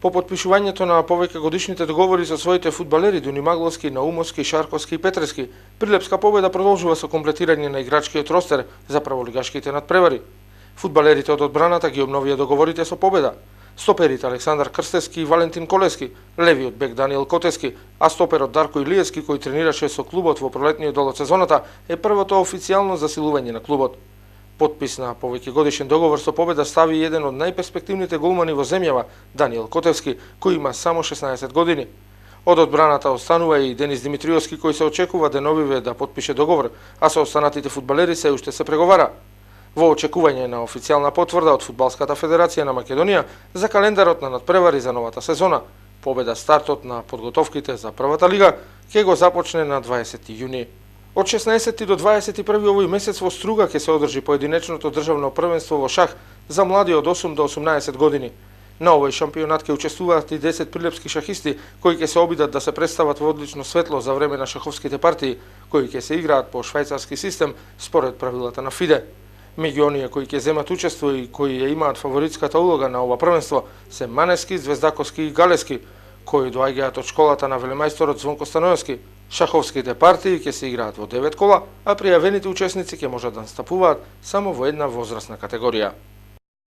По потпишувањето на повеќе годишните договори со своите фудбалери Дунимагловски, Наумовски, Шарковски и Петрески, Прилепска победа продолжува со комплетирање на играчкиот ростер за прволигашките надпревари. Фудбалерите од одбраната ги обновија договорите со победа. Стоперите Александар Крстевски и Валентин Колески, левиот бек Даниел Котески, а стоперот Дарко Илиевски, кој тренираше со клубот во пролетниот дел од сезоната, е првото официјално засилување на клубот. Потпис на повеќе годишен договор со победа стави еден од најперспективните голмани во земјава, Даниел Котевски, кој има само 16 години. Од одбраната останува и Денис Димитриовски, кој се очекува деновиве да потпише договор, а со останатите фудбалери се уште се преговара. Во очекување на официјална потврда од Фудбалската федерација на Македонија за календарот на надпревари за новата сезона, победа стартот на подготовките за првата лига ќе го започне на 20 јуни. Од 16 до 21 овој месец во Струга ќе се одржи поединечното државно првенство во шах за млади од 8 до 18 години. На овој шампионат ќе учествуваат и 10 прилепски шахисти кои ќе се обидат да се представат во одлично светло за време на шаховските партии, кои ќе се играат по швајцарски систем според правилата на ФИДЕ. Меѓу оние кои ќе земат учество и кои ја имаат фаворитската улога на ова првенство се Манески, Звездаковски и Галески, кои доаѓаат од школата на велемајсторот Звонко Станоевски. Шаховските партии ќе се играат во 9 кола, а пријавените учесници ќе можат да настапуваат само во една возрастна категорија.